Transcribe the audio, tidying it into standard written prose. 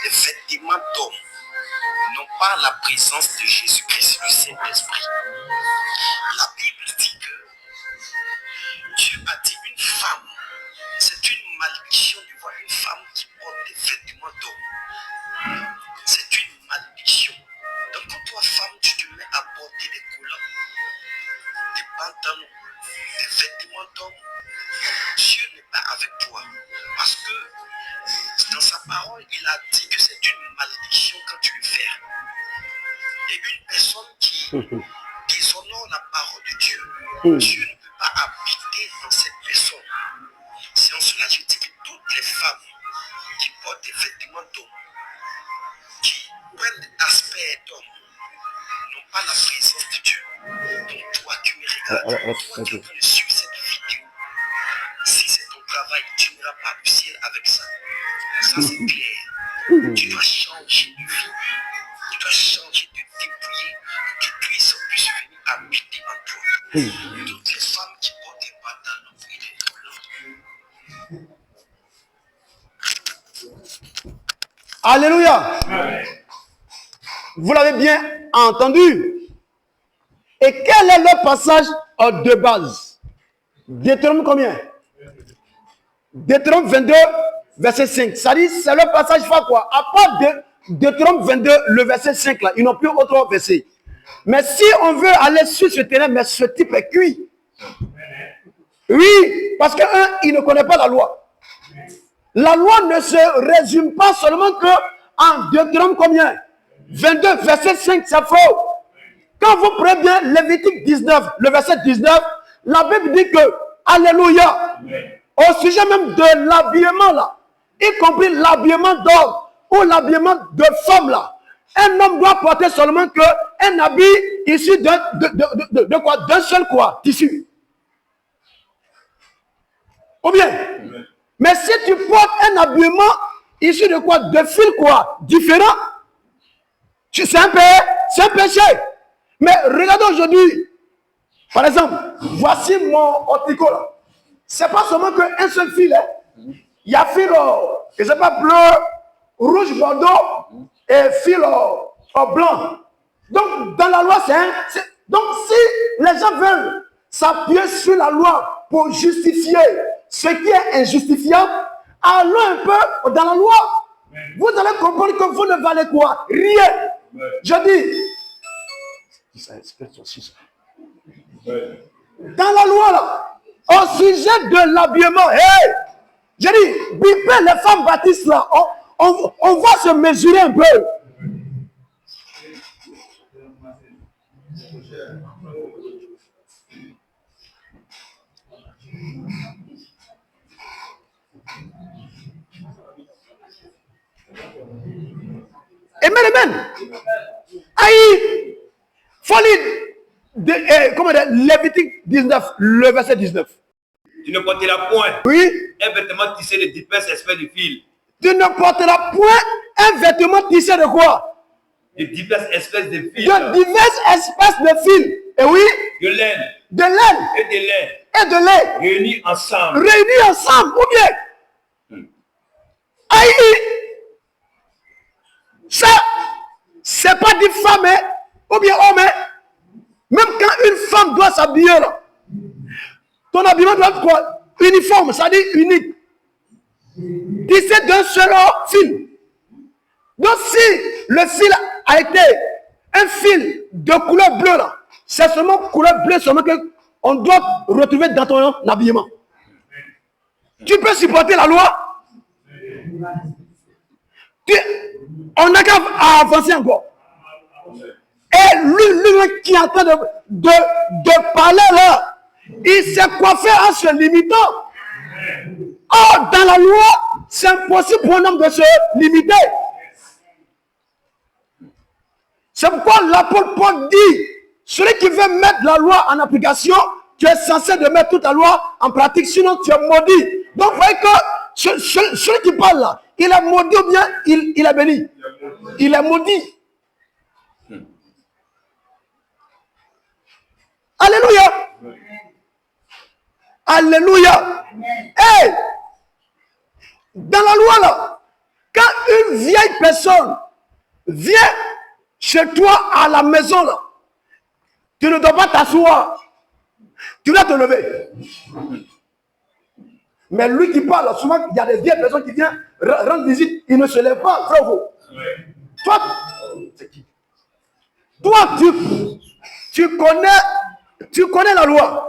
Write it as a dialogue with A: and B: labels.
A: des vêtements d'homme n'ont pas la présence de Jésus-Christ, le Saint-Esprit. La Bible dit que Dieu a dit une femme, c'est une malédiction de voir une femme qui porte des vêtements d'homme. C'est une malédiction. Donc quand toi, femme, tu te mets à porter des collants, des pantalons, des vêtements d'homme, Dieu n'est pas avec toi. Parce que dans sa parole, il a dit que c'est une malédiction quand tu le fais. Et une personne qui déshonore la parole de Dieu, Dieu ne peut pas habiter dans cette personne. C'est en cela que je dis que toutes les femmes qui portent des vêtements d'homme, qui prennent l'aspect d'homme, n'ont pas la présence de Dieu. Donc toi, tu me regardes, toi, tu es en train de suivre cette vidéo. Si c'est ton travail, tu n'iras pas au ciel avec ça. Ça, c'est clair. Tu dois changer de vie. Tu dois changer de dépouiller pour que Christ puisse venir habiter en toi. Toutes les femmes qui portent des pantalons et des collants.
B: Alléluia. Vous l'avez bien entendu. Et quel est le passage de base? Deutéronome combien? Deutéronome 22, verset 5. Ça dit, c'est le passage fait quoi? À part de Deutéronome 22, le verset 5 là, ils n'ont plus autre verset. Mais si on veut aller sur ce terrain, mais ce type est cuit. Oui, parce que il ne connaît pas la loi. La loi ne se résume pas seulement que en Deutéronome combien? 22, verset 5, c'est faux. Quand vous prenez bien Lévitique 19, le verset 19, la Bible dit que, alléluia, au sujet même de l'habillement là, y compris l'habillement d'homme ou l'habillement de femme là, un homme doit porter seulement un habit issu de quoi? D'un seul quoi? Tissu. Ou bien? Mais si tu portes un habillement issu de quoi? De fil quoi? Différent. C'est un péché. Mais regardez aujourd'hui. Par exemple, voici mon tricot là. C'est pas seulement qu'un seul fil. Hein. Il y a fil, je sais pas, bleu, rouge, bordeaux et fil blanc. Donc, dans la loi, donc, si les gens veulent s'appuyer sur la loi pour justifier ce qui est injustifiable, allons un peu dans la loi. Vous allez comprendre que vous ne valez quoi? Rien. Je dis, dans la loi, là, au sujet de l'habillement, hey, je dis, bipez les femmes baptistes là, on va se mesurer un peu. Amen. Aïe, folie, comment dire, Lévitique 19, le verset 19.
C: Tu ne porteras point un vêtement tissé de diverses espèces de fils.
B: Tu ne porteras point un vêtement tissé de quoi?
C: De diverses espèces de fils.
B: De diverses espèces de fils. Et oui.
C: De laine.
B: De laine.
C: Et de lait.
B: Et de lait.
C: Réunis ensemble.
B: Réunis ensemble. Ou bien. Aïe. Ça, c'est pas des femmes, hein, ou bien hommes. Hein. Même quand une femme doit s'habiller, là, ton habillement doit être quoi? Uniforme, ça dit unique. Tissé d'un seul fil. Donc si le fil a été un fil de couleur bleue, là, c'est seulement couleur bleue seulement qu'on doit retrouver dans ton habillement. Tu peux supporter la loi? On n'a qu'à avancer encore. Et lui qui est en train de parler là, il s'est coiffé en se limitant. Or, dans la loi, c'est impossible pour un homme de se limiter. C'est pourquoi l'apôtre Paul dit, celui qui veut mettre la loi en application, tu es censé de mettre toute la loi en pratique, sinon tu es maudit. Donc, vous voyez que celui qui parle là, il est maudit ou bien il est béni? Il est maudit. Alléluia. Alléluia. Hey, dans la loi là, quand une vieille personne vient chez toi à la maison, là, tu ne dois pas t'asseoir. Tu dois te lever. Mais lui qui parle, souvent, il y a des vieilles personnes qui viennent rendre visite, il ne se lève pas, frère. Toi, c'est qui? Toi, tu connais la loi.